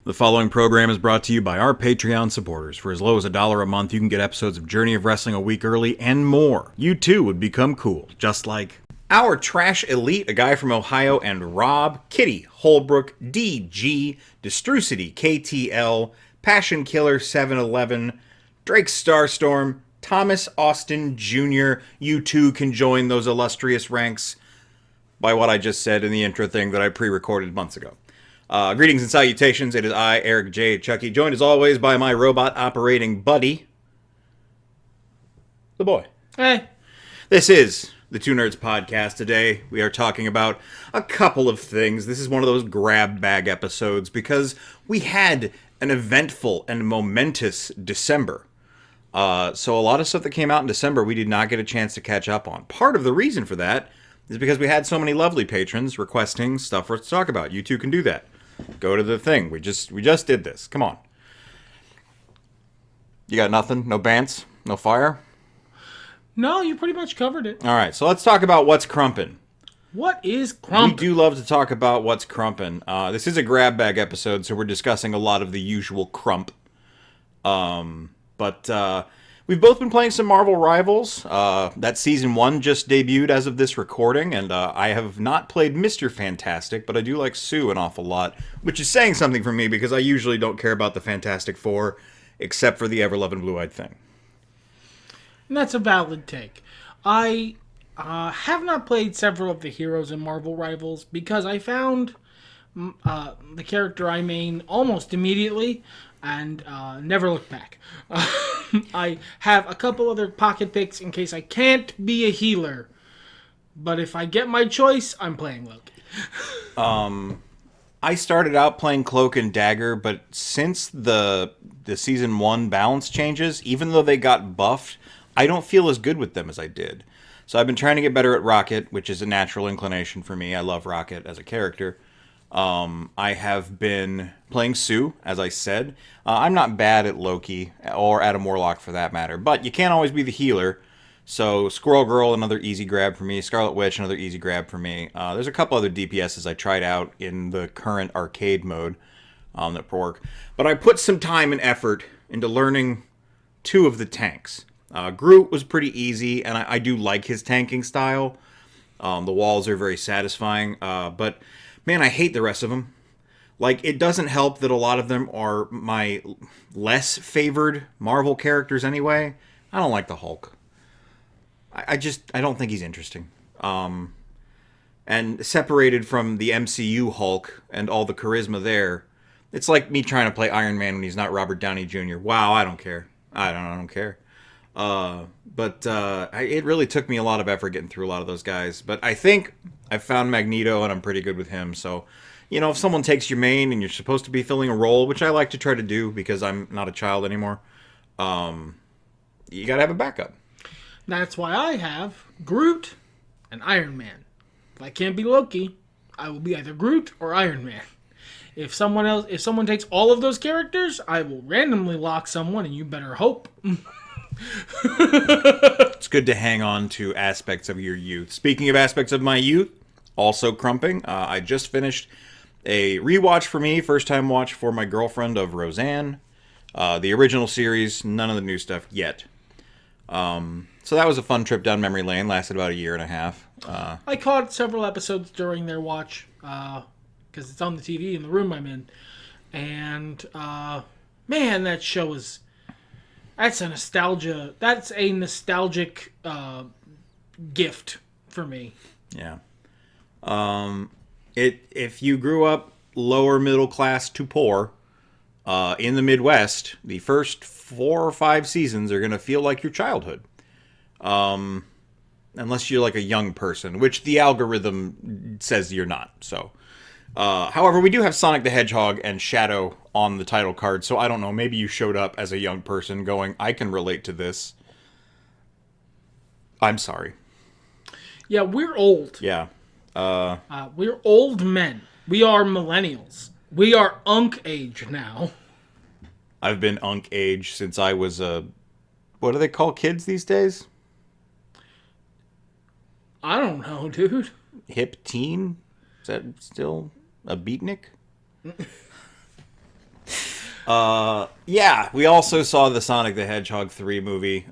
The following program is brought to you by our Patreon supporters. For as low as $1 a month, you can get episodes of Journey of Wrestling a week early and more. You too would become cool, just like our Trash Elite, a guy from Ohio, and Rob, Kitty, Holbrook, DG, Destrucity, KTL, Passion Killer 711, Drake Starstorm, Thomas Austin Jr. You too can join those illustrious ranks by what I just said in the intro thing that I pre-recorded months ago. Greetings and salutations. It is I, Eric J. Chucky, joined as always by my robot operating buddy, the boy. Hey. This is the Two Nerds Podcast. Today we are talking about a couple of things. This is one of those grab bag episodes because we had an eventful and momentous December. So a lot of stuff that came out in December we did not get a chance to catch up on. Part of the reason for that is because we had so many lovely patrons requesting stuff for us to talk about. You two can do that. Go to the thing. We just did this. Come on. You got nothing? No bants? No fire? No, you pretty much covered it. All right, so let's talk about what's crumpin'. What is crumpin'? We do love to talk about what's crumpin'. This is a grab bag episode, so we're discussing a lot of the usual crump. But we've both been playing some Marvel Rivals. That Season 1 just debuted as of this recording, and I have not played Mr. Fantastic, but I do like Sue an awful lot, which is saying something for me because I usually don't care about the Fantastic Four, except for the ever-loving Blue-Eyed Thing. And that's a valid take. I have not played several of the heroes in Marvel Rivals because I found the character I main almost immediately and never looked back. I have a couple other pocket picks in case I can't be a healer. But if I get my choice, I'm playing Loki. I started out playing Cloak and Dagger, but since the Season 1 balance changes, even though they got buffed, I don't feel as good with them as I did. So I've been trying to get better at Rocket, which is a natural inclination for me. I love Rocket as a character. I have been playing Sue, as I said. I'm not bad at Loki, or Adam Warlock for that matter, but you can't always be the healer. So Squirrel Girl, another easy grab for me. Scarlet Witch, another easy grab for me. There's a couple other DPSs I tried out in the current arcade mode that work. But I put some time and effort into learning two of the tanks. Groot was pretty easy, and I do like his tanking style. The walls are very satisfying, but man, I hate the rest of them. Like, it doesn't help that a lot of them are my less favored Marvel characters anyway. I don't like the Hulk. I don't think he's interesting. And separated from the MCU Hulk and all the charisma there, it's like me trying to play Iron Man when he's not Robert Downey Jr. Wow, I don't care. I don't care. But it really took me a lot of effort getting through a lot of those guys. But I think I found Magneto, and I'm pretty good with him. So, you know, if someone takes your main and you're supposed to be filling a role, which I like to try to do because I'm not a child anymore, you gotta have a backup. That's why I have Groot and Iron Man. If I can't be Loki, I will be either Groot or Iron Man. If someone takes all of those characters, I will randomly lock someone, and you better hope. It's good to hang on to aspects of your youth. Speaking of aspects of my youth, also crumping, I just finished a rewatch for me, first time watch for my girlfriend of Roseanne. The original series, none of the new stuff yet. So that was a fun trip down memory lane, lasted about a year and a half. I caught several episodes during their watch, because it's on the TV in the room I'm in. And, man, that show is... That's a nostalgic gift for me. Yeah. If you grew up lower middle class to poor in the Midwest, the first 4 or 5 seasons are going to feel like your childhood. Unless you're like a young person, which the algorithm says you're not. So, however, we do have Sonic the Hedgehog and Shadow on the title card, so I don't know, maybe you showed up as a young person going, I can relate to this. I'm sorry. Yeah, we're old. Yeah. We're old men. We are millennials. We are unk age now. I've been unk age since I was what do they call kids these days? I don't know, dude. Hip teen? Is that still a beatnik? Yeah, we also saw the Sonic the Hedgehog 3 movie.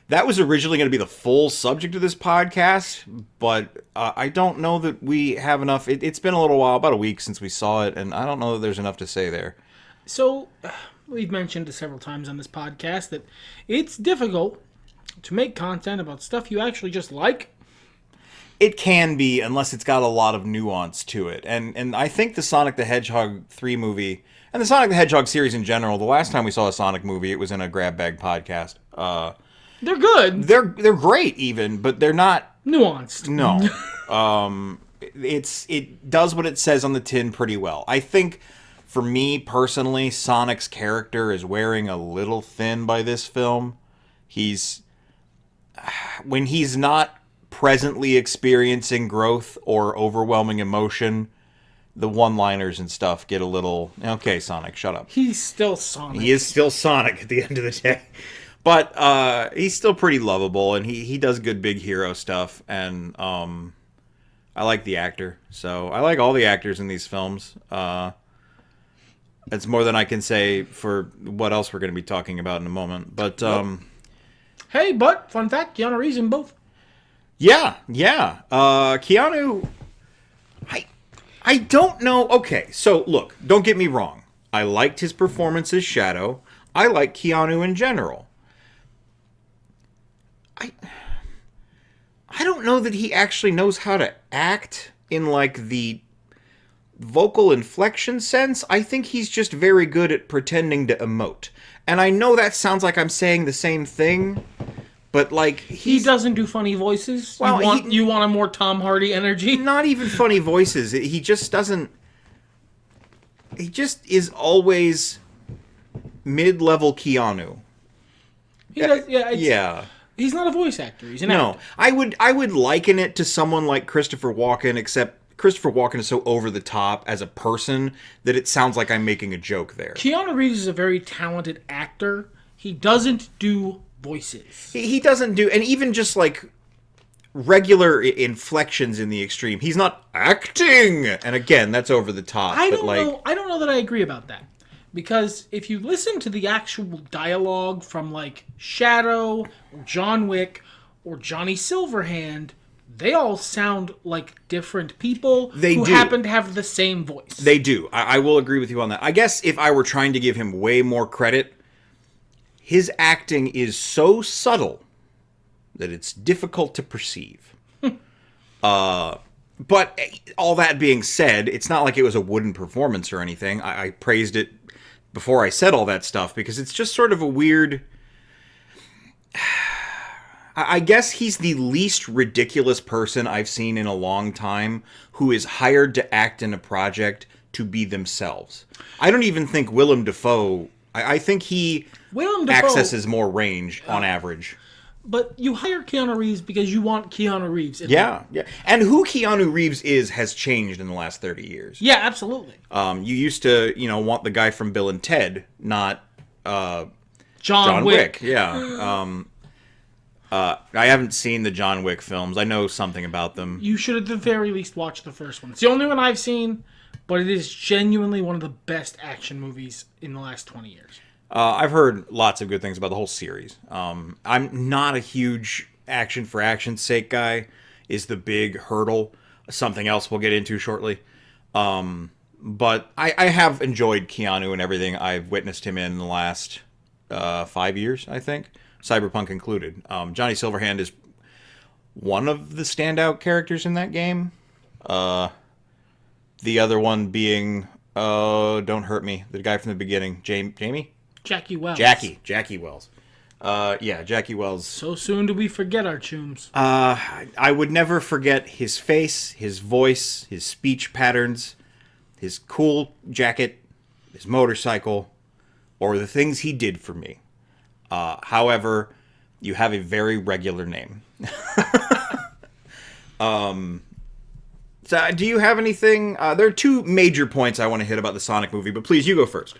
That was originally going to be the full subject of this podcast, but I don't know that we have enough. It's been a little while, about a week since we saw it, and I don't know that there's enough to say there. So, we've mentioned several times on this podcast that it's difficult to make content about stuff you actually just like. It can be, unless it's got a lot of nuance to it. And I think the Sonic the Hedgehog 3 movie, and the Sonic the Hedgehog series in general, the last time we saw a Sonic movie, it was in a Grab Bag podcast. They're good. They're great even, but they're not Nuanced. No. It does what it says on the tin pretty well. I think for me personally, Sonic's character is wearing a little thin by this film. When he's not presently experiencing growth or overwhelming emotion, the one-liners and stuff get a little, okay, Sonic, shut up. He's still Sonic. He is still Sonic at the end of the day. But he's still pretty lovable, and he does good big hero stuff, and I like the actor. So I like all the actors in these films. It's more than I can say for what else we're going to be talking about in a moment. But hey, but fun fact, Keanu Reeves in both. Yeah. Keanu, I don't know. Okay, so look, don't get me wrong. I liked his performance as Shadow. I like Keanu in general. I don't know that he actually knows how to act in like the vocal inflection sense. I think he's just very good at pretending to emote. And I know that sounds like I'm saying the same thing, but like he doesn't do funny voices. Well, you want a more Tom Hardy energy? Not even funny voices. He just doesn't. He just is always mid-level Keanu. He does, yeah. He's not a voice actor. He's an actor. I would liken it to someone like Christopher Walken, except Christopher Walken is so over the top as a person that it sounds like I'm making a joke there. Keanu Reeves is a very talented actor. He doesn't do voices. He doesn't do, and even just like regular inflections in the extreme. He's not acting, and again, that's over the top. I don't know that I agree about that. Because if you listen to the actual dialogue from, like, Shadow, or John Wick, or Johnny Silverhand, they all sound like different people who happen to have the same voice. They do. I will agree with you on that. I guess if I were trying to give him way more credit, his acting is so subtle that it's difficult to perceive. But all that being said, it's not like it was a wooden performance or anything. I praised it before I said all that stuff, because it's just sort of a weird... I guess he's the least ridiculous person I've seen in a long time who is hired to act in a project to be themselves. I don't even think Willem Dafoe... I think he accesses more range on average. But you hire Keanu Reeves because you want Keanu Reeves. Yeah. And who Keanu Reeves is has changed in the last 30 years. Yeah, absolutely. You used to, want the guy from Bill and Ted, not John Wick. Yeah. I haven't seen the John Wick films. I know something about them. You should at the very least watch the first one. It's the only one I've seen, but it is genuinely one of the best action movies in the last 20 years. I've heard lots of good things about the whole series. I'm not a huge action for action's sake guy, is the big hurdle. Something else we'll get into shortly. But I have enjoyed Keanu and everything I've witnessed him in the last 5 years, I think. Cyberpunk included. Johnny Silverhand is one of the standout characters in that game. The other one being, don't hurt me, the guy from the beginning, Jamie? Jackie Wells. Jackie Wells. Jackie Wells. So soon do we forget our chooms. I would never forget his face, his voice, his speech patterns, his cool jacket, his motorcycle, or the things he did for me. However, you have a very regular name. So, do you have anything? There are two major points I want to hit about the Sonic movie, but please, you go first.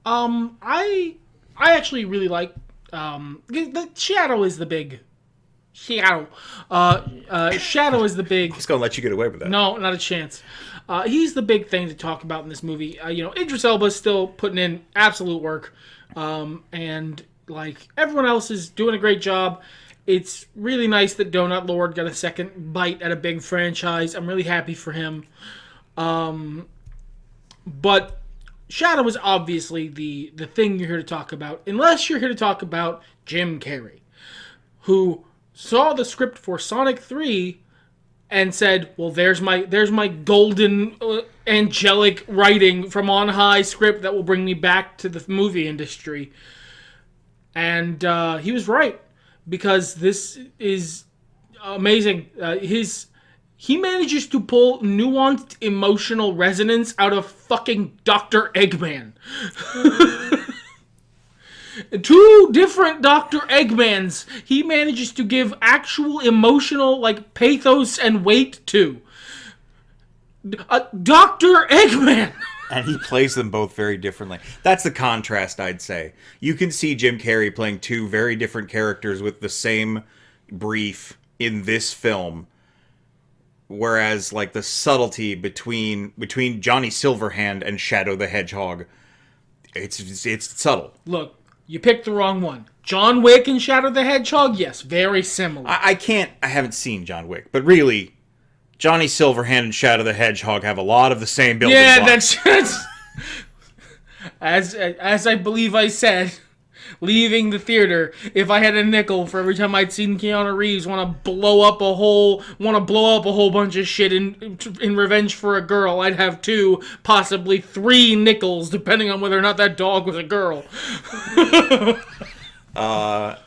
I actually really like the Shadow is the big Shadow. Shadow is the big. I was gonna let you get away with that. No, not a chance. He's the big thing to talk about in this movie. Idris Elba's still putting in absolute work, and like everyone else is doing a great job. It's really nice that Donut Lord got a second bite at a big franchise. I'm really happy for him. But Shadow is obviously the thing you're here to talk about, unless you're here to talk about Jim Carrey, who saw the script for Sonic 3 and said, well, there's my golden angelic writing from on high script that will bring me back to the movie industry. And he was right, because this is amazing. He manages to pull nuanced emotional resonance out of fucking Dr. Eggman. Two different Dr. Eggmans he manages to give actual emotional, like, pathos and weight to. Dr. Eggman! And he plays them both very differently. That's the contrast, I'd say. You can see Jim Carrey playing two very different characters with the same brief in this film. Whereas, like, the subtlety between Johnny Silverhand and Shadow the Hedgehog, it's subtle. Look, you picked the wrong one. John Wick and Shadow the Hedgehog, yes, very similar. I haven't seen John Wick, but really, Johnny Silverhand and Shadow the Hedgehog have a lot of the same building blocks. That's as I believe I said, leaving the theater, if I had a nickel for every time I'd seen Keanu Reeves want to blow up a whole bunch of shit in revenge for a girl, I'd have 2, possibly 3 nickels, depending on whether or not that dog was a girl. Robotnik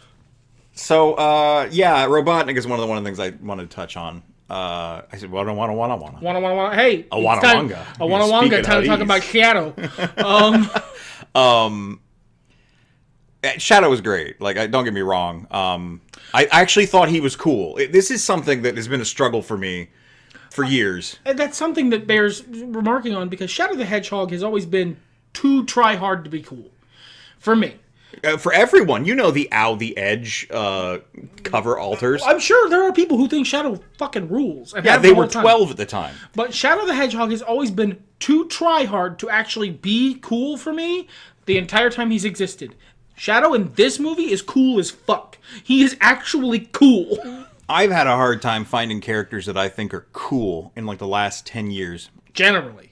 is one of the things I wanted to touch on. I said, wanna. Hey, a wanna-wanga. A wanna-wanga. Time to talk about Shadow. Shadow was great. Like, don't get me wrong. I actually thought he was cool. This is something that has been a struggle for me for years. And that's something that bears remarking on, because Shadow the Hedgehog has always been too try hard to be cool. For me. For everyone. You know the the Edge cover alters. I'm sure there are people who think Shadow fucking rules. Yeah, they were 12 at the time. But Shadow the Hedgehog has always been too try hard to actually be cool for me the entire time he's existed. Shadow in this movie is cool as fuck. He is actually cool. I've had a hard time finding characters that I think are cool in like the last 10 years. Generally,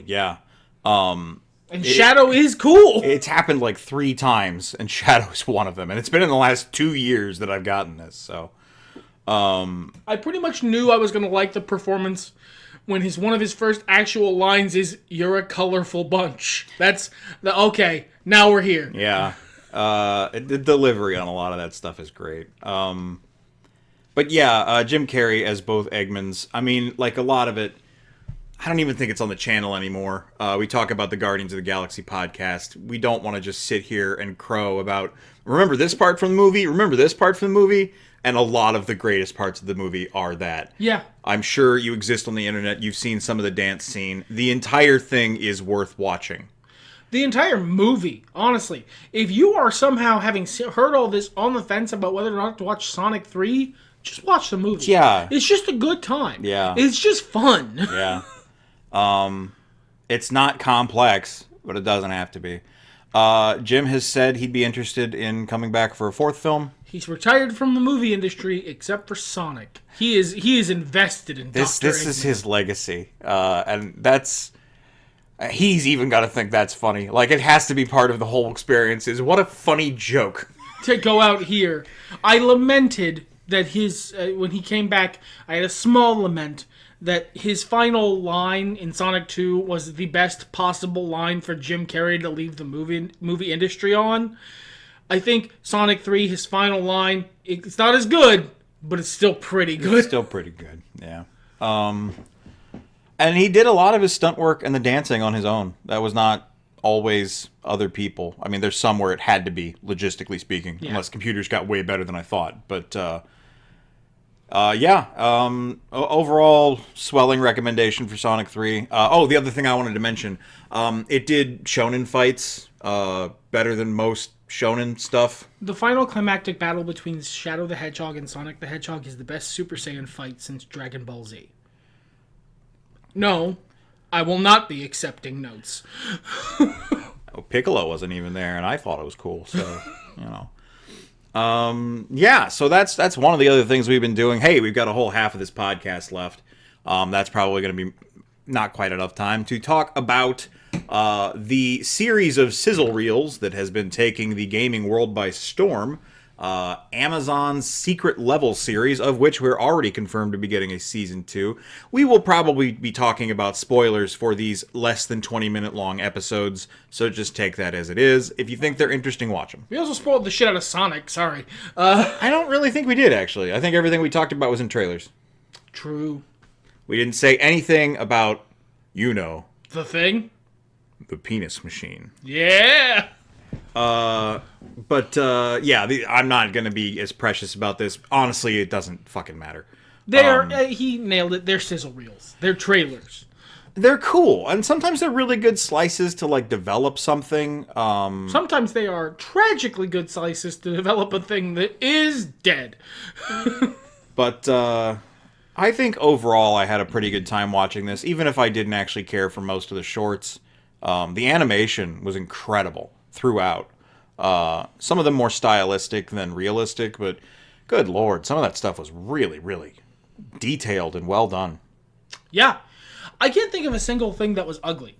yeah. And Shadow is cool. It's happened like 3 times, and Shadow is one of them. And it's been in the last 2 years that I've gotten this, so... I pretty much knew I was going to like the performance when one of his first actual lines is, "You're a colorful bunch." That's okay, now we're here. Yeah. The delivery on a lot of that stuff is great. But yeah, Jim Carrey as both Eggmans. I mean, like, a lot of it, I don't even think it's on the channel anymore. We talk about the Guardians of the Galaxy podcast. We don't want to just sit here and crow about, remember this part from the movie, remember this part from the movie, and a lot of the greatest parts of the movie are that. Yeah. I'm sure you exist on the internet, you've seen some of the dance scene. The entire thing is worth watching. The entire movie, honestly. If you are somehow having heard all this on the fence about whether or not to watch Sonic 3, just watch the movie. Yeah. It's just a good time. Yeah. It's just fun. Yeah. It's not complex, but it doesn't have to be. Jim has said he'd be interested in coming back for a 4th film. He's retired from the movie industry, except for Sonic. He is invested in this. Dr. This is his legacy, and that's. He's even got to think that's funny. Like, it has to be part of the whole experience. Is what a funny joke to go out here. I lamented that his when he came back. I had a small lament that his final line in Sonic 2 was the best possible line for Jim Carrey to leave the movie industry on. I think Sonic 3, his final line, it's not as good, but it's still pretty good. It's still pretty good, yeah. And he did a lot of his stunt work and the dancing on his own. That was not always other people. I mean, there's some where it had to be, logistically speaking, unless computers got way better than I thought. But, overall, swelling recommendation for Sonic 3. The other thing I wanted to mention, it did shonen fights better than most shonen stuff. The final climactic battle between Shadow the Hedgehog and Sonic the Hedgehog is the best Super Saiyan fight since Dragon Ball Z. No, I will not be accepting notes. Oh, Piccolo wasn't even there, and I thought it was cool. So, you know. Yeah, so that's one of the other things we've been doing. Hey, we've got a whole half of this podcast left. That's probably going to be not quite enough time to talk about the series of sizzle reels that has been taking the gaming world by storm. Amazon's Secret Level series, of which we're already confirmed to be getting a season 2. We will probably be talking about spoilers for these less than 20-minute long episodes, so just take that as it is. If you think they're interesting, watch them. We also spoiled the shit out of Sonic, sorry. I don't really think we did, actually. I think everything we talked about was in trailers. True. We didn't say anything about, the Thing? The penis machine. Yeah! I'm not going to be as precious about this. Honestly, it doesn't fucking matter. He nailed it. They're sizzle reels. They're trailers. They're cool, and sometimes they're really good slices to, develop something. Sometimes they are tragically good slices to develop a thing that is dead. But, I think overall I had a pretty good time watching this, even if I didn't actually care for most of the shorts. The animation was incredible throughout. Some of them more stylistic than realistic, but good lord, some of that stuff was really, really detailed and well done. Yeah. I can't think of a single thing that was ugly.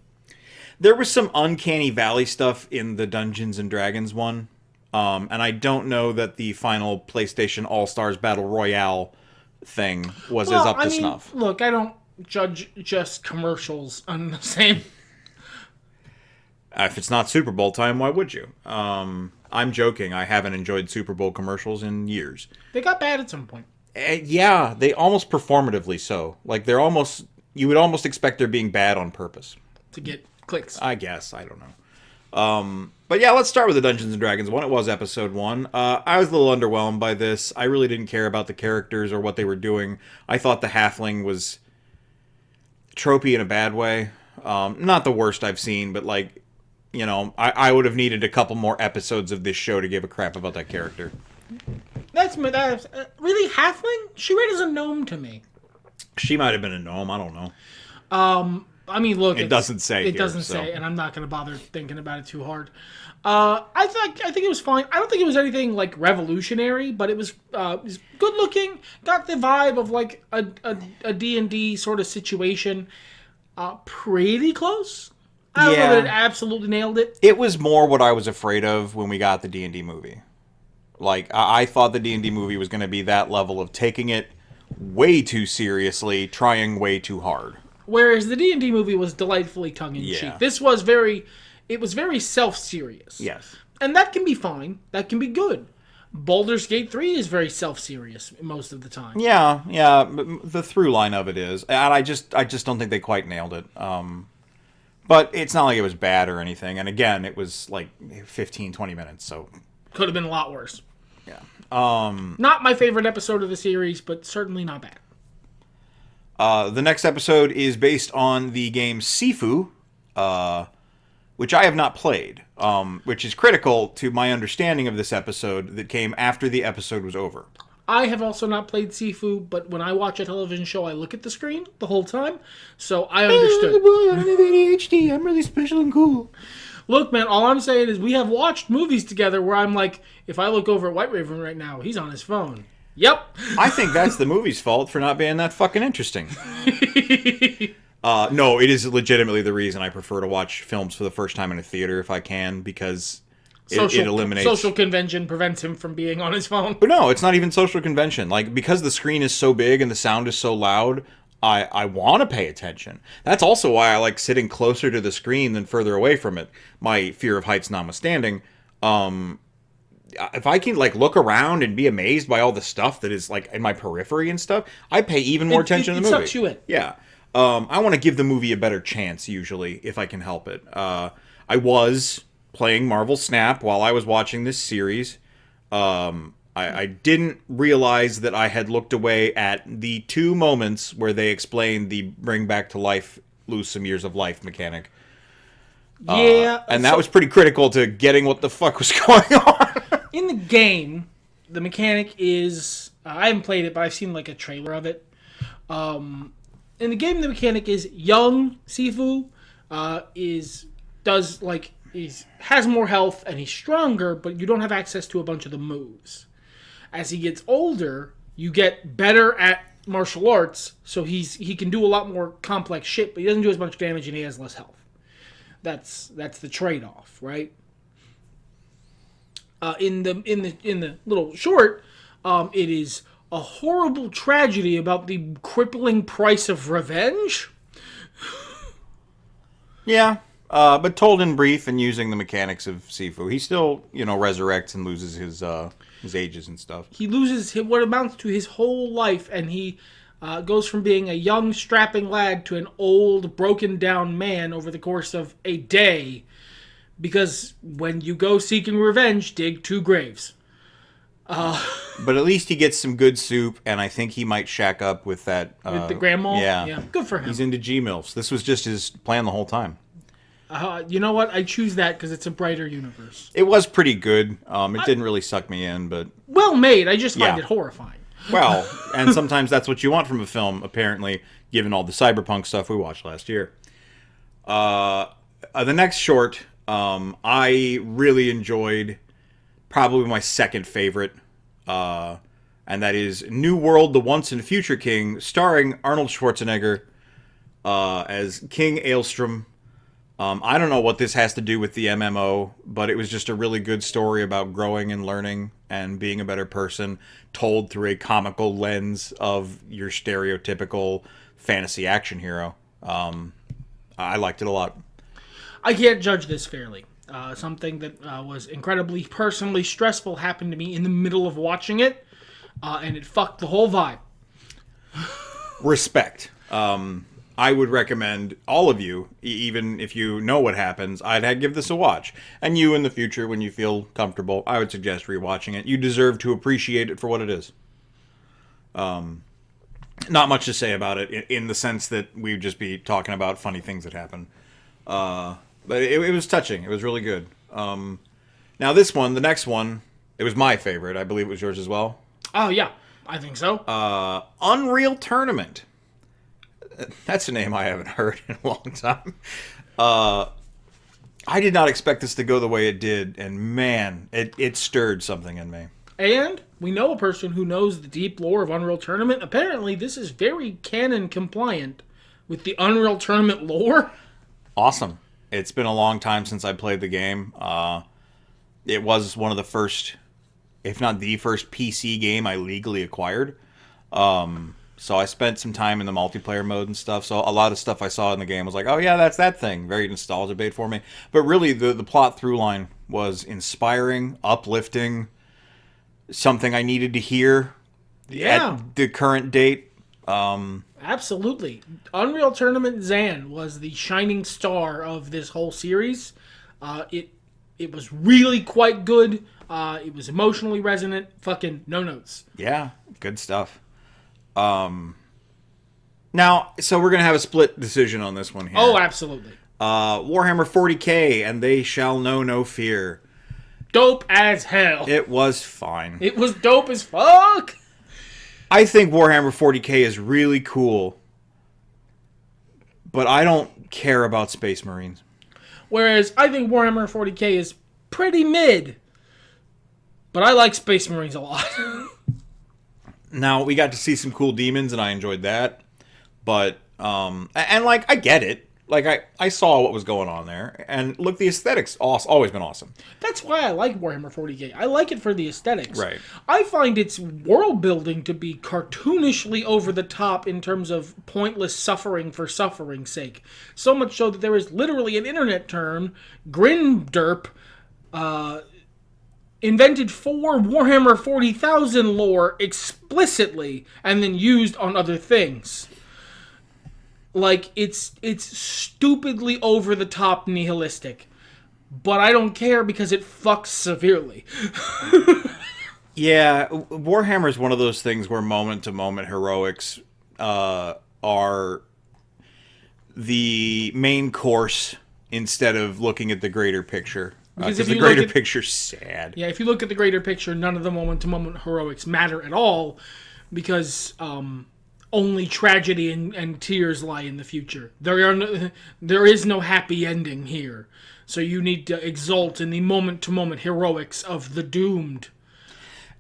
There was some Uncanny Valley stuff in the Dungeons and Dragons one, and I don't know that the final PlayStation All-Stars Battle Royale thing was as up to snuff. Look, I don't judge just commercials on the same... If it's not Super Bowl time, why would you? I'm joking. I haven't enjoyed Super Bowl commercials in years. They got bad at some point. Yeah, they almost performatively so. They're almost... You would almost expect they're being bad on purpose. To get clicks. I guess. I don't know. But yeah, let's start with the Dungeons & Dragons one. It was episode 1. I was a little underwhelmed by this. I really didn't care about the characters or what they were doing. I thought the halfling was tropey in a bad way. Not the worst I've seen, but I would have needed a couple more episodes of this show to give a crap about that character. That's really halfling? She read as a gnome to me. She might have been a gnome. I don't know. Look, it doesn't say. It doesn't say, and I'm not going to bother thinking about it too hard. I think it was fine. I don't think it was anything revolutionary, but it was good looking. Got the vibe of a D&D sort of situation. Pretty close. I don't know that it absolutely nailed it. It was more what I was afraid of when we got the D&D movie. I thought the D&D movie was going to be that level of taking it way too seriously, trying way too hard. Whereas the D&D movie was delightfully tongue-in-cheek. Yeah. This was very self-serious. Yes. And that can be fine. That can be good. Baldur's Gate 3 is very self-serious most of the time. Yeah. The through line of it is. And I just don't think they quite nailed it. But it's not like it was bad or anything. And again, it was 15, 20 minutes, so... Could have been a lot worse. Yeah. Not my favorite episode of the series, but certainly not bad. The next episode is based on the game Sifu, which I have not played, which is critical to my understanding of this episode that came after the episode was over. I have also not played Sifu, but when I watch a television show, I look at the screen the whole time, so I understood. I don't have ADHD. I'm really special and cool. Look, man, all I'm saying is we have watched movies together where I'm like, if I look over at White Raven right now, he's on his phone. Yep. I think that's the movie's fault for not being that fucking interesting. No, it is legitimately the reason I prefer to watch films for the first time in a theater if I can, because it eliminates... Social convention prevents him from being on his phone. But no, it's not even social convention. Because the screen is so big and the sound is so loud... I want to pay attention. That's also why I like sitting closer to the screen than further away from it. My fear of heights notwithstanding. If I can look around and be amazed by all the stuff that is in my periphery and stuff, I pay even more attention to the movie. It sucks you in. Yeah. I want to give the movie a better chance usually if I can help it. I was playing Marvel Snap while I was watching this series. I didn't realize that I had looked away at the 2 moments where they explained the bring back to life, lose some years of life mechanic. Yeah. And that was pretty critical to getting what the fuck was going on. In the game, the mechanic is... I haven't played it, but I've seen a trailer of it. in the game, the mechanic is young Sifu has more health and he's stronger, but you don't have access to a bunch of the moves. As he gets older, you get better at martial arts, so he can do a lot more complex shit, but he doesn't do as much damage and he has less health. That's the trade-off, right? In the little short, it is a horrible tragedy about the crippling price of revenge. Yeah, but told in brief and using the mechanics of Sifu, he still resurrects and loses his ages and stuff. He loses what amounts to his whole life, and he goes from being a young, strapping lad to an old, broken-down man over the course of a day. Because when you go seeking revenge, dig 2 graves. But at least he gets some good soup, and I think he might shack up with that. With the grandma? Yeah. Good for him. He's into G-MILFs. This was just his plan the whole time. You know what? I choose that because it's a brighter universe. It was pretty good. It didn't really suck me in, but... Well made. I just find it horrifying. Well, and sometimes that's what you want from a film, apparently, given all the cyberpunk stuff we watched last year. The next short, I really enjoyed, probably my second favorite, and that is New World, the Once and Future King, starring Arnold Schwarzenegger as King Aelstrom. I don't know what this has to do with the MMO, but it was just a really good story about growing and learning and being a better person, told through a comical lens of your stereotypical fantasy action hero. I liked it a lot. I can't judge this fairly. Something that was incredibly personally stressful happened to me in the middle of watching it, and it fucked the whole vibe. Respect. I would recommend all of you, even if you know what happens, I'd give this a watch. And you in the future, when you feel comfortable, I would suggest rewatching it. You deserve to appreciate it for what it is. Not much to say about it in the sense that we'd just be talking about funny things that happen. But it was touching. It was really good. Now this one, the next one, it was my favorite. I believe it was yours as well. Oh, yeah. I think so. Unreal Tournament. That's a name I haven't heard in a long time. I did not expect this to go the way it did, and man, it stirred something in me. And we know a person who knows the deep lore of Unreal Tournament. Apparently, this is very canon compliant with the Unreal Tournament lore. Awesome. It's been a long time since I played the game. It was one of the first, if not the first PC game I legally acquired. So I spent some time in the multiplayer mode and stuff. So a lot of stuff I saw in the game was like, oh yeah, that's that thing. Very nostalgia bait for me. But really, the plot through line was inspiring, uplifting, something I needed to hear at the current date. Absolutely. Unreal Tournament Zan was the shining star of this whole series. It was really quite good. It was emotionally resonant. Fucking no notes. Yeah, good stuff. Now, so we're gonna have a split decision on this one here. Oh, absolutely. Warhammer 40k, and They Shall Know No Fear. Dope as hell. It was fine. It was dope as fuck. I think Warhammer 40k is really cool, but I don't care about Space Marines. Whereas I think Warhammer 40k is pretty mid, but I like Space Marines a lot. Now, we got to see some cool demons, and I enjoyed that. But, and like, I get it. Like, I saw what was going on there. And look, the aesthetics always been awesome. That's why I like Warhammer 40k. I like it for the aesthetics. Right. I find its world building to be cartoonishly over the top in terms of pointless suffering for suffering's sake. So much so that there is literally an internet term, Grinderp, invented for Warhammer 40,000 lore explicitly and then used on other things. Like, it's stupidly over-the-top nihilistic. But I don't care because it fucks severely. Yeah, Warhammer is one of those things where moment-to-moment heroics are the main course instead of looking at the greater picture. Because the greater picture's sad. Yeah, if you look at the greater picture, none of the moment-to-moment heroics matter at all. Because only tragedy and tears lie in the future. There is no happy ending here. So you need to exult in the moment-to-moment heroics of the doomed.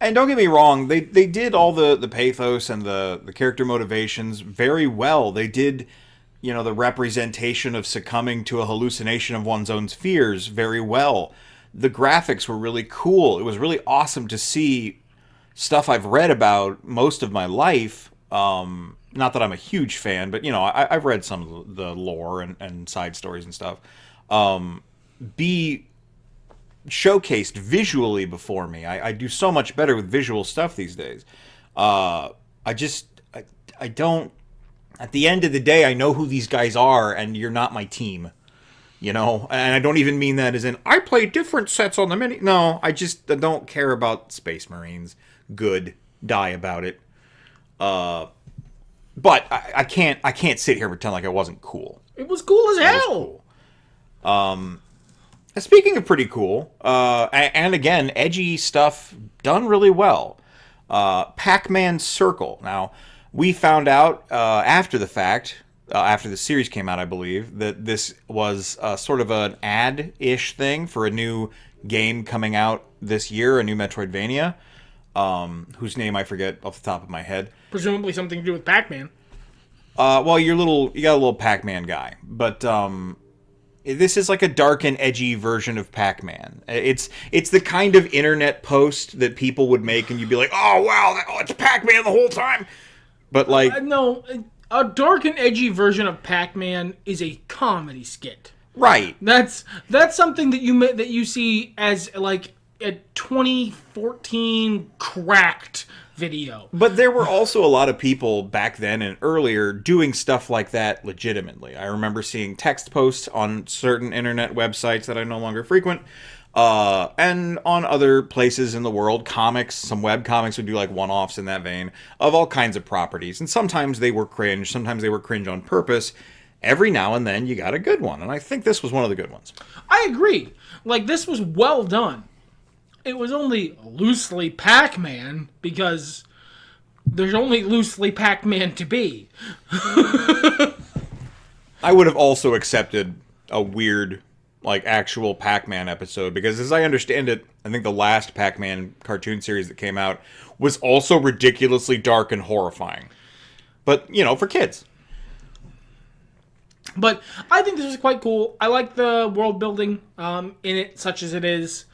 And don't get me wrong, they did all the pathos and the character motivations very well. They did, the representation of succumbing to a hallucination of one's own fears very well. The graphics were really cool. It was really awesome to see stuff I've read about most of my life. Not that I'm a huge fan, but, I've read some of the lore and side stories and stuff. Be showcased visually before me. I do so much better with visual stuff these days. I don't... At the end of the day, I know who these guys are, and you're not my team. And I don't even mean that as in, I play different sets on the mini... No, I just don't care about Space Marines. Good. Die about it. But I can't sit here and pretend like it wasn't cool. It was cool as hell! Cool. Speaking of pretty cool, and again, edgy stuff done really well. Pac-Man Circle. Now, we found out after the fact, after the series came out, I believe, that this was sort of an ad-ish thing for a new game coming out this year, a new Metroidvania, whose name I forget off the top of my head. Presumably something to do with Pac-Man. Well, you got a little Pac-Man guy, but this is like a dark and edgy version of Pac-Man. It's the kind of internet post that people would make, and you'd be like, "Oh wow, it's Pac-Man the whole time." But like, no, a dark and edgy version of Pac-Man is a comedy skit. Right. That's something that you see as like a 2014 cracked video. But there were also a lot of people back then and earlier doing stuff like that legitimately. I remember seeing text posts on certain internet websites that I no longer frequent, and on other places in the world, comics, some web comics would do like one-offs in that vein of all kinds of properties. And sometimes they were cringe, sometimes they were cringe on purpose. Every now and then you got a good one, and I think this was one of the good ones. I agree. Like, this was well done. It was only loosely Pac-Man because there's only loosely Pac-Man to be. I would have also accepted a weird, like, actual Pac-Man episode because, as I understand it, I think the last Pac-Man cartoon series that came out was also ridiculously dark and horrifying. But, for kids. But I think this was quite cool. I like the world building in it, such as it is.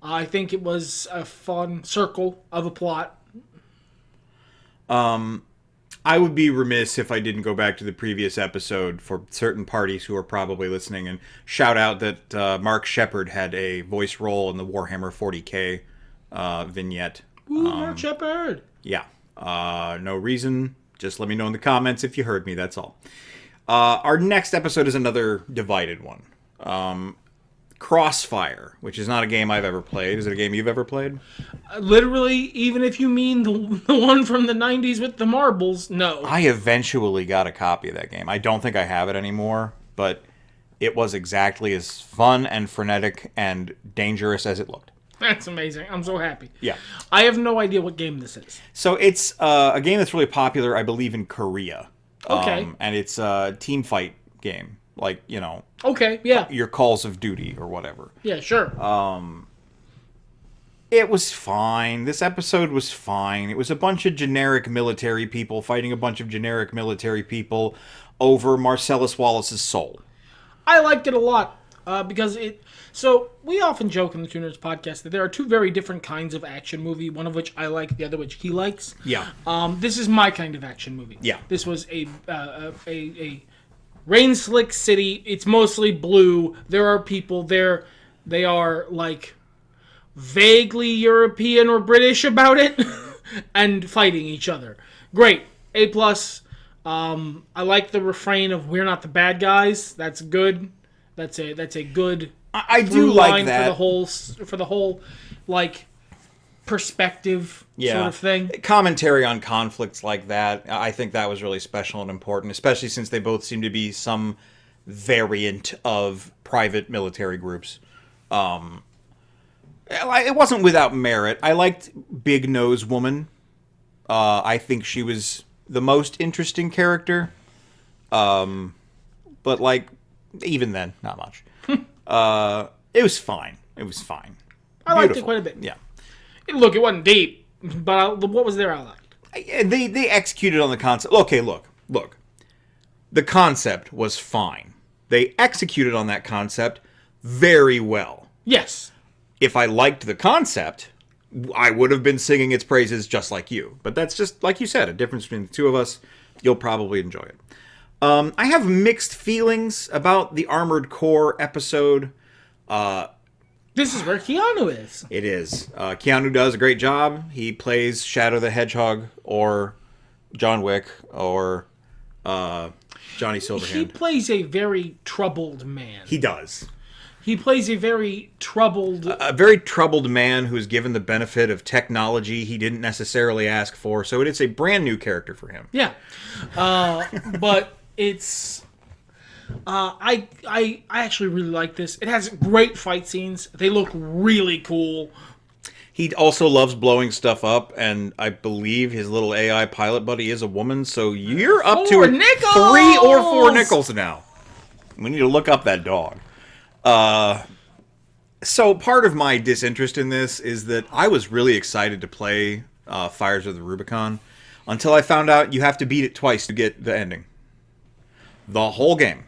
I think it was a fun circle of a plot. I would be remiss if I didn't go back to the previous episode for certain parties who are probably listening and shout out that Mark Shepard had a voice role in the Warhammer 40k vignette. Ooh, Mark Shepard! Yeah. No reason. Just let me know in the comments if you heard me, that's all. Our next episode is another divided one. Crossfire, which is not a game I've ever played. Is it a game you've ever played? Literally, even if you mean the one from the 90s with the marbles, no. I eventually got a copy of that game. I don't think I have it anymore, but it was exactly as fun and frenetic and dangerous as it looked. That's amazing. I'm so happy. Yeah. I have no idea what game this is. So it's a game that's really popular, I believe, in Korea. Okay. And it's a team fight game. Like, Okay, yeah. your Calls of Duty or whatever. Yeah, sure. It was fine. This episode was fine. It was a bunch of generic military people fighting a bunch of generic military people over Marcellus Wallace's soul. I liked it a lot because it... So, we often joke in the Tuners podcast that there are two very different kinds of action movie, one of which I like, the other which he likes. Yeah. This is my kind of action movie. Yeah. This was a rain-slick city. It's mostly blue. There are people there. They are, like, vaguely European or British about it and fighting each other. Great. A+. I like the refrain of "We're not the bad guys." That's good. That's a good I do like that for the whole like perspective sort of thing. Commentary on conflicts like that, I think that was really special and important, especially since they both seem to be some variant of private military groups. It wasn't without merit. I liked Big Nose Woman. I think she was the most interesting character. But like, even then, not much. It was fine. It was fine. I liked it quite a bit. Yeah. Look, it wasn't deep, but what was there I liked? They executed on the concept. Okay, look. The concept was fine. They executed on that concept very well. Yes. If I liked the concept, I would have been singing its praises just like you. But that's just, like you said, a difference between the two of us. You'll probably enjoy it. I have mixed feelings about the Armored Core episode. This is where Keanu is. It is. Keanu does a great job. He plays Shadow the Hedgehog or John Wick or Johnny Silverhand. He plays a very troubled man. He does. He plays a very troubled... A very troubled man who is given the benefit of technology he didn't necessarily ask for, so it is a brand new character for him. Yeah. But it's... I actually really like this. It has great fight scenes. They look really cool. He also loves blowing stuff up, and I believe his little AI pilot buddy is a woman, so you're up to nickels! 3 or 4 nickels now. We need to look up that dog. So part of my disinterest in this is that I was really excited to play Fires of the Rubicon until I found out you have to beat it twice to get the ending. The whole game.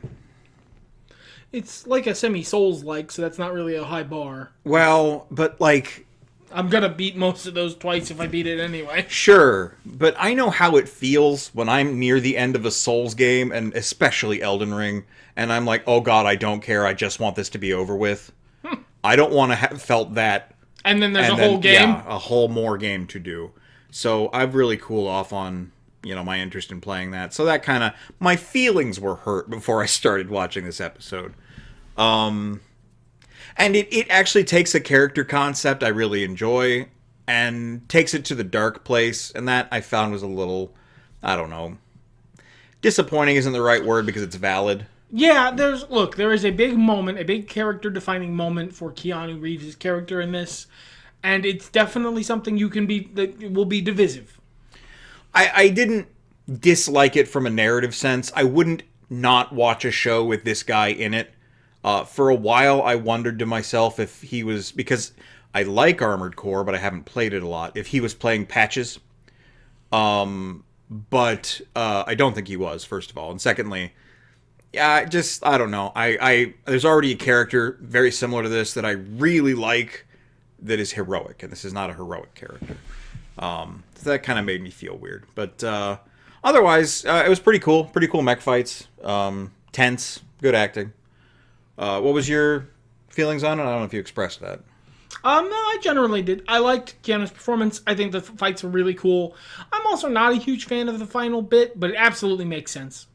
It's like a semi-Souls-like, so that's not really a high bar. Well, but like... I'm gonna beat most of those twice if I beat it anyway. Sure, but I know how it feels when I'm near the end of a Souls game, and especially Elden Ring, and I'm like, oh god, I don't care, I just want this to be over with. I don't want to have felt that. And then there's a whole game? Yeah, a whole more game to do. So I've really cooled off on, my interest in playing that. So that kind of, my feelings were hurt before I started watching this episode. And it actually takes a character concept I really enjoy and takes it to the dark place. And that I found was a little, I don't know, disappointing isn't the right word because it's valid. Yeah, there is a big moment, a big character-defining moment for Keanu Reeves' character in this. And it's definitely something that will be divisive. I didn't dislike it from a narrative sense. I wouldn't not watch a show with this guy in it. For a while, I wondered to myself if he was... Because I like Armored Core, but I haven't played it a lot. If he was playing patches. But I don't think he was, first of all. And secondly, I don't know. There's already a character very similar to this that I really like that is heroic. And this is not a heroic character. So that kind of made me feel weird. But otherwise, it was pretty cool. Pretty cool mech fights. Tense. Good acting. What was your feelings on it? I don't know if you expressed that. No, I generally did. I liked Keanu's performance. I think the fights were really cool. I'm also not a huge fan of the final bit, but it absolutely makes sense.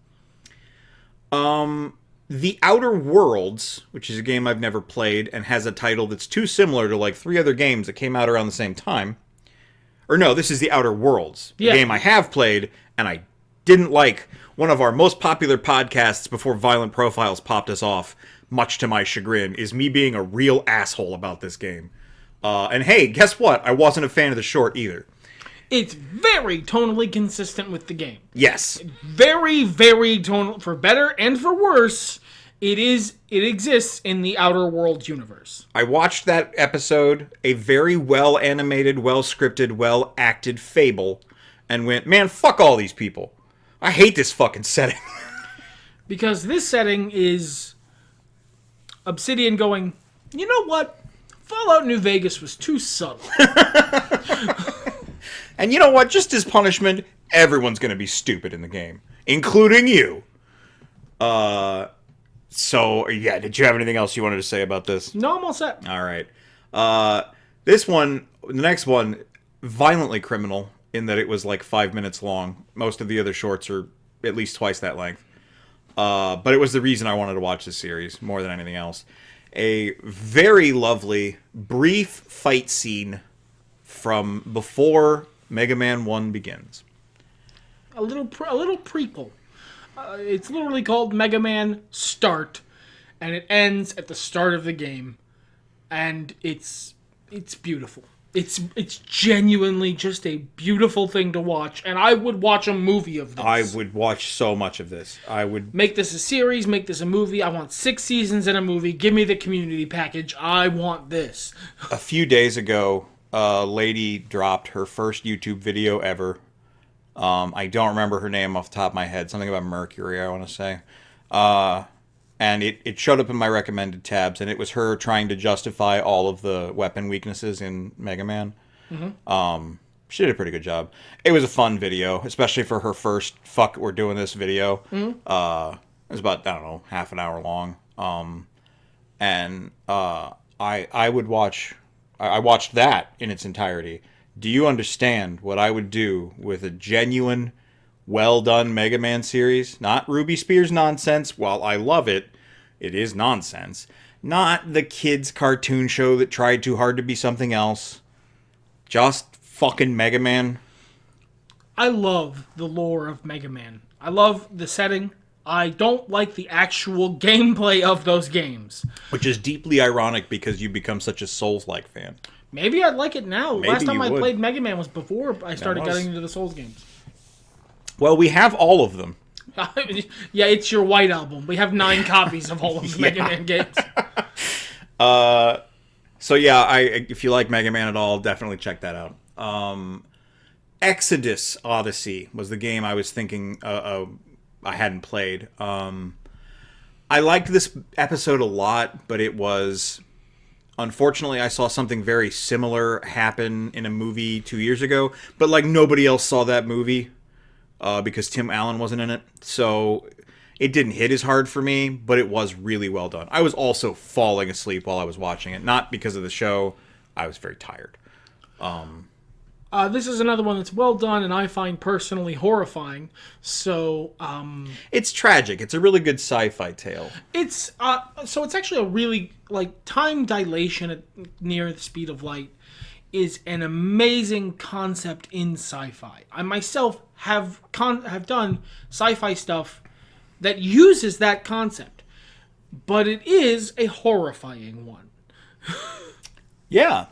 The Outer Worlds, which is a game I've never played and has a title that's too similar to like 3 other games that came out around the same time. Or no, this is The Outer Worlds, a game I have played and I didn't like. One of our most popular podcasts before Violent Profiles popped us off, much to my chagrin, is me being a real asshole about this game. And hey, guess what? I wasn't a fan of the short either. It's very tonally consistent with the game. Yes. Very, very tonal, for better and for worse. It exists in the Outer Worlds universe. I watched that episode, a very well animated, well scripted, well acted fable, and went, man, fuck all these people. I hate this fucking setting. Because this setting is Obsidian going, you know what? Fallout New Vegas was too subtle. And you know what? Just as punishment, everyone's going to be stupid in the game, including you. So, yeah, did you have anything else you wanted to say about this? No, I'm all set. All right. The next one, violently criminal in that it was like 5 minutes long. Most of the other shorts are at least twice that length. But it was the reason I wanted to watch this series more than anything else. A very lovely, brief fight scene from before Mega Man 1 begins. A little prequel. It's literally called Mega Man Start, and it ends at the start of the game, and it's beautiful. It's genuinely just a beautiful thing to watch, and I would watch a movie of this. I would watch so much of this. I would make this a series, make this a movie. I want 6 seasons in a movie. Give me the community package. I want this. A few days ago, a lady dropped her first YouTube video ever. I don't remember her name off the top of my head. Something about Mercury, I want to say. And it showed up in my recommended tabs, and it was her trying to justify all of the weapon weaknesses in Mega Man. She did a pretty good job. It was a fun video, especially for her first "fuck, we're doing this" video. It was about, I don't know, half an hour long. I would watch. I watched that in its entirety. Do you understand what I would do with a genuine, well-done Mega Man series? Not Ruby Spears nonsense. While I love it, it is nonsense. Not the kids' cartoon show that tried too hard to be something else. Just fucking Mega Man. I love the lore of Mega Man. I love the setting. I don't like the actual gameplay of those games. Which is deeply ironic because you become such a Souls-like fan. Maybe I'd like it now. Maybe Last time I would. played Mega Man was before I started getting into the Souls games. Well, we have all of them. Yeah, it's your White Album. We have 9 copies of all of the Mega Man games. So yeah, if you like Mega Man at all, definitely check that out. Exodus Odyssey was the game I was thinking I hadn't played. I liked this episode a lot, but it was... Unfortunately, I saw something very similar happen in a movie 2 years ago, but like nobody else saw that movie because Tim Allen wasn't in it. So it didn't hit as hard for me, but it was really well done. I was also falling asleep while I was watching it, not because of the show. I was very tired. This is another one that's well done, and I find personally horrifying. So, it's tragic. It's a really good sci-fi tale. it's actually a really time dilation at near the speed of light is an amazing concept in sci-fi. I myself have done sci-fi stuff that uses that concept, but it is a horrifying one. Yeah.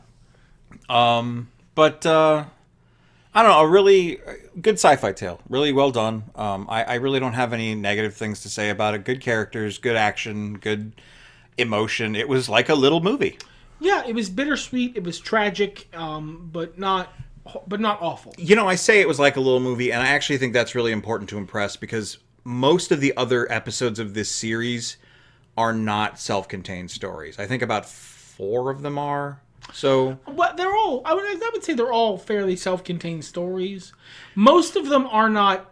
But I don't know, a really good sci-fi tale. Really well done. I really don't have any negative things to say about it. Good characters, good action, good emotion. It was like a little movie. Yeah, it was bittersweet. It was tragic, but not awful. You know, I say it was like a little movie, and I actually think that's really important to impress because most of the other episodes of this series are not self-contained stories. I think about 4 of them are. So, but they're all. I would say they're all fairly self-contained stories. Most of them are not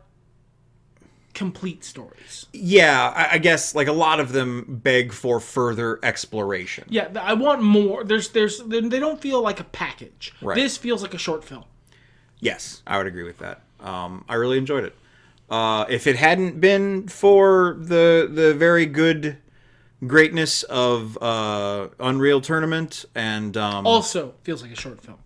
complete stories. Yeah, I guess like a lot of them beg for further exploration. Yeah, I want more. They don't feel like a package. Right. This feels like a short film. Yes, I would agree with that. I really enjoyed it. If it hadn't been for the very good greatness of Unreal Tournament and Also feels like a short film.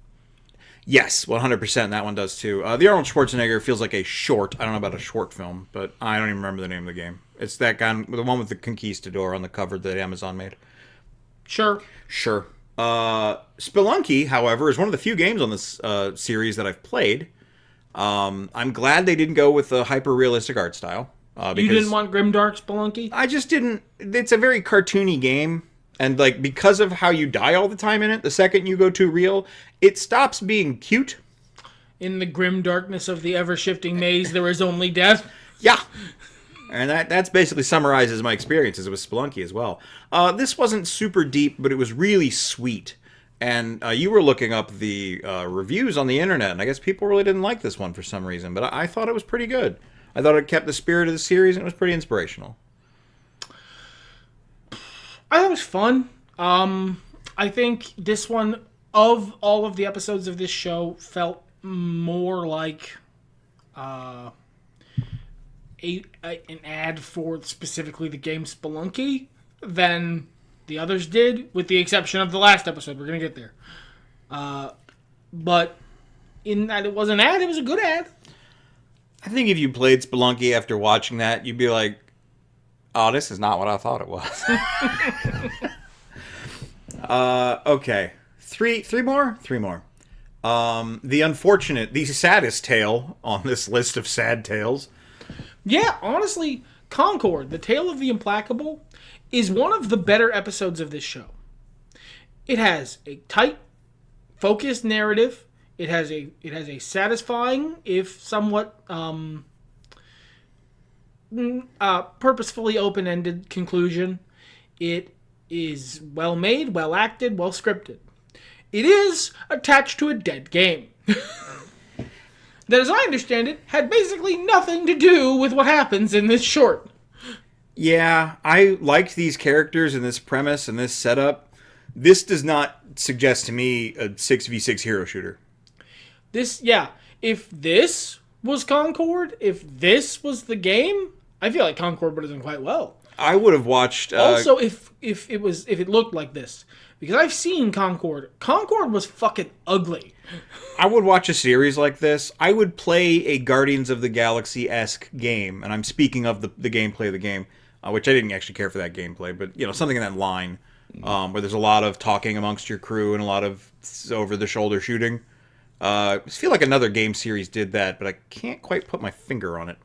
Yes, 100%. That one does too. The Arnold Schwarzenegger feels like a short. I don't know about a short film, but I don't even remember the name of the game. It's that guy, the one with the Conquistador on the cover that Amazon made. Sure. Spelunky, however, is one of the few games on this series that I've played. I'm glad they didn't go with a hyper-realistic art style. You didn't want grimdark Spelunky? I just didn't. It's a very cartoony game. And like because of how you die all the time in it, the second you go too real, it stops being cute. In the grim darkness of the ever-shifting maze, there is only death. Yeah. And that's basically summarizes my experiences with Spelunky as well. This wasn't super deep, but it was really sweet. And you were looking up the reviews on the internet, and I guess people really didn't like this one for some reason. But I thought it was pretty good. I thought it kept the spirit of the series, and it was pretty inspirational. I thought it was fun. I think this one, of all of the episodes of this show, felt more like an ad for specifically the game Spelunky than the others did, with the exception of the last episode. We're going to get there. But in that it was an ad, it was a good ad. I think if you played Spelunky after watching that, you'd be like, oh, this is not what I thought it was. Okay. Three more? The saddest tale on this list of sad tales. Yeah, honestly, Concord, The Tale of the Implacable, is one of the better episodes of this show. It has a tight, focused narrative. It has a satisfying, if somewhat purposefully open-ended conclusion. It is well made, well acted, well scripted. It is attached to a dead game. That, as I understand it, had basically nothing to do with what happens in this short. Yeah, I liked these characters and this premise and this setup. This does not suggest to me a 6v6 hero shooter. If this was Concord, if this was the game, I feel like Concord would have done quite well. I would have watched... also, if it looked like this. Because I've seen Concord. Concord was fucking ugly. I would watch a series like this. I would play a Guardians of the Galaxy-esque game, and I'm speaking of the gameplay of the game, which I didn't actually care for that gameplay, but something in that line, where there's a lot of talking amongst your crew and a lot of over-the-shoulder shooting. I feel like another game series did that, but I can't quite put my finger on it.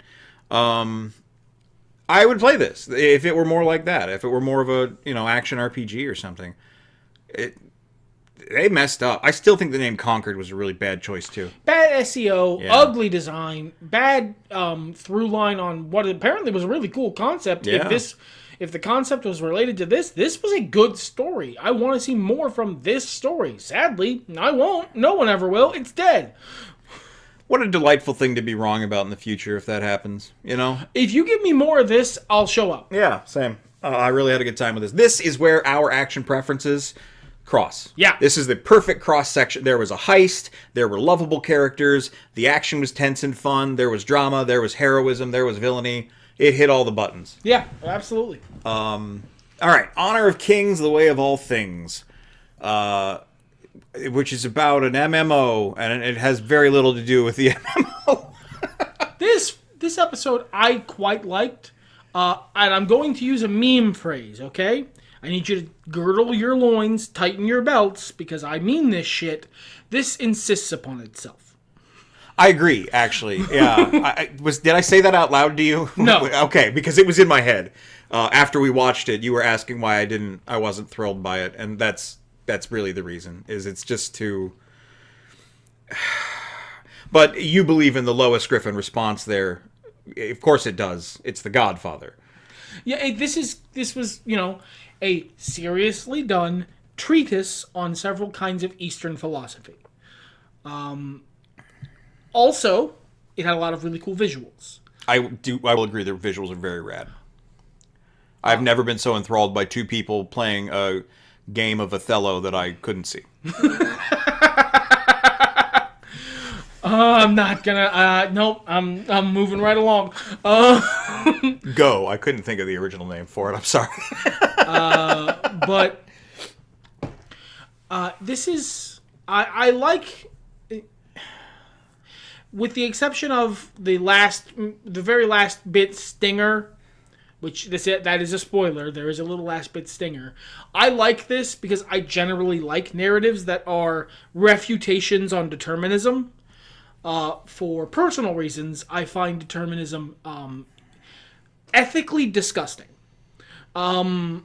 I would play this if it were more like that. If it were more of a action RPG or something. They messed up. I still think the name Concord was a really bad choice too. Bad SEO, ugly design, bad through line on what apparently was a really cool concept. Yeah. If the concept was related to this was a good story. I want to see more from this story. Sadly, I won't. No one ever will. It's dead. What a delightful thing to be wrong about in the future if that happens, If you give me more of this, I'll show up. Yeah, same. I really had a good time with this. This is where our action preferences cross. Yeah. This is the perfect cross section. There was a heist. There were lovable characters. The action was tense and fun. There was drama. There was heroism. There was villainy. It hit all the buttons. Yeah, absolutely. All right. Honor of Kings, The Way of All Things. Which is about an MMO, and it has very little to do with the MMO. This episode I quite liked, and I'm going to use a meme phrase, okay? I need you to girdle your loins, tighten your belts, because I mean this shit. This insists upon itself. I agree, actually. Yeah. Did I say that out loud to you? No. Okay, because it was in my head. After we watched it, you were asking why I wasn't thrilled by it, and that's really the reason. Is it's just too. But you believe in the Lois Griffin response there. Of course it does. It's The Godfather. Yeah, this was, a seriously done treatise on several kinds of Eastern philosophy. Also, it had a lot of really cool visuals. I will agree the visuals are very rad. I've never been so enthralled by two people playing a game of Othello that I couldn't see. I'm not gonna. Nope. I'm moving right along. Go. I couldn't think of the original name for it. I'm sorry. But this is. I like. With the exception of the very last bit stinger, which that is a spoiler. There is a little last bit stinger. I like this because I generally like narratives that are refutations on determinism. For personal reasons, I find determinism ethically disgusting. And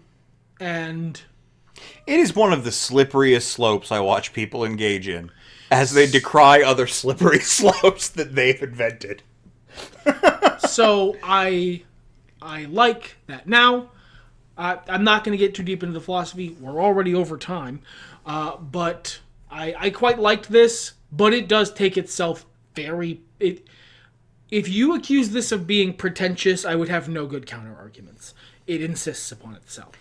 it is one of the slipperiest slopes I watch people engage in, as they decry other slippery slopes that they've invented. So I like that. Now, I'm not going to get too deep into the philosophy. We're already over time. But I quite liked this, but it does take itself if you accuse this of being pretentious, I would have no good counter arguments. It insists upon itself.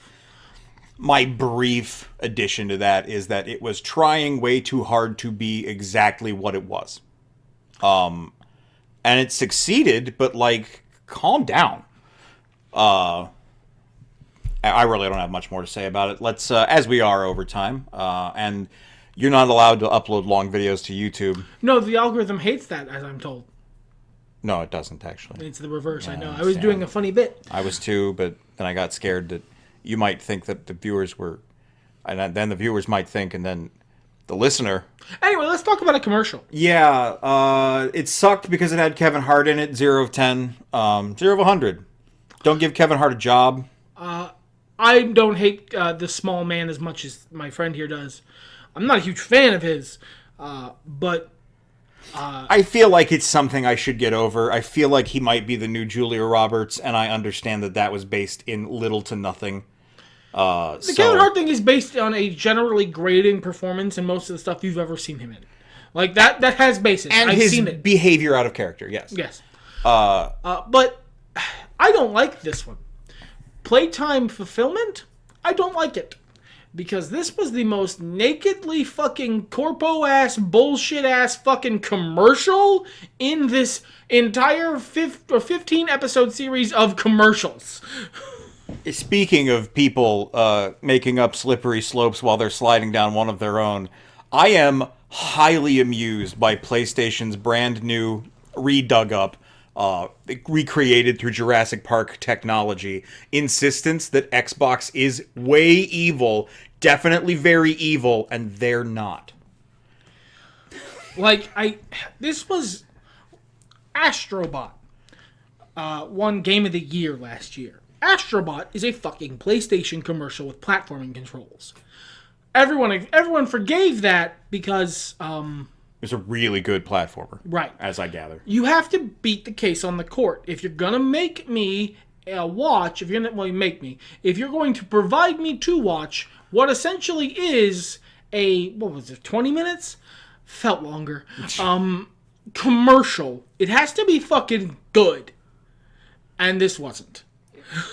My brief addition to that is that it was trying way too hard to be exactly what it was. And it succeeded, but calm down. I really don't have much more to say about it. Let's, as we are over time, and you're not allowed to upload long videos to YouTube. No, the algorithm hates that, as I'm told. No, it doesn't, actually. It's the reverse, I know. I was doing a funny bit. I was too, but then I got scared that you might think that the viewers were... And then the viewers might think, and then The listener. Anyway, let's talk about a commercial. Yeah, it sucked because it had Kevin Hart in it. 0 of 10. 0 of 100. Don't give Kevin Hart a job. I don't hate the small man as much as my friend here does. I'm not a huge fan of his, but I feel like it's something I should get over. I feel like he might be the new Julia Roberts, and I understand that was based in little to nothing. The Kevin Hart thing is based on a generally grating performance in most of the stuff you've ever seen him in. Like, that has basis. And I've his seen it. behavior out of character, yes. Yes. But I don't like this one. Playtime fulfillment? I don't like it. Because this was the most nakedly fucking corpo-ass, bullshit-ass fucking commercial in this entire 15-episode series of commercials. Speaking of people making up slippery slopes while they're sliding down one of their own, I am highly amused by PlayStation's brand new, redug up, recreated through Jurassic Park technology, insistence that Xbox is way evil, definitely very evil, and they're not. This was Astrobot, won Game of the Year last year. Astrobot is a fucking PlayStation commercial with platforming controls. Everyone forgave that because It's a really good platformer, right, as I gather. You have to beat the case on the court. If you're gonna make me watch, if you're going to provide me to watch what essentially is a 20 minutes? Felt longer. Commercial. It has to be fucking good. And this wasn't.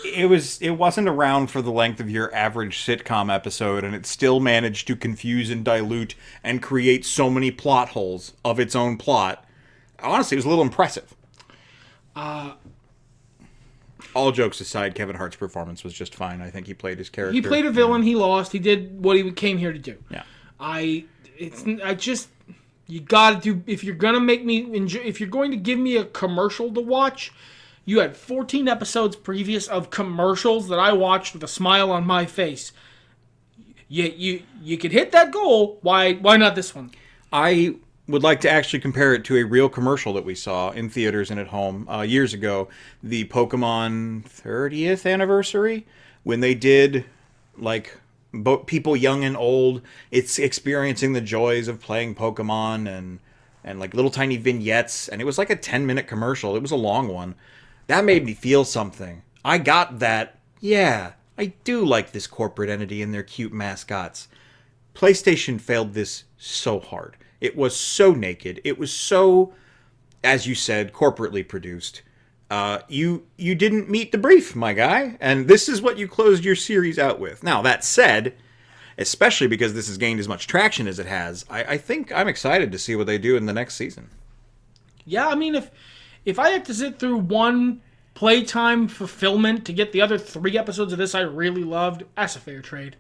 It wasn't around for the length of your average sitcom episode, and it still managed to confuse and dilute and create so many plot holes of its own plot. Honestly, it was a little impressive. All jokes aside, Kevin Hart's performance was just fine. I think he played his character. He played a villain. He lost. He did what he came here to do. Yeah. You gotta do, if you're gonna make me enjoy, if you're going to give me a commercial to watch. You had 14 episodes previous of commercials that I watched with a smile on my face. You could hit that goal. Why not this one? I would like to actually compare it to a real commercial that we saw in theaters and at home years ago. The Pokemon 30th anniversary, when they did, like, people young and old, it's experiencing the joys of playing Pokemon and like little tiny vignettes. And it was like a 10-minute commercial. It was a long one. That made me feel something. I got that, yeah, I do like this corporate entity and their cute mascots. PlayStation failed this so hard. It was so naked. It was so, as you said, corporately produced. You didn't meet the brief, my guy, and this is what you closed your series out with. Now, that said, especially because this has gained as much traction as it has, I think I'm excited to see what they do in the next season. Yeah, I mean, if I had to sit through one playtime fulfillment to get the other 3 episodes of this I really loved, that's a fair trade.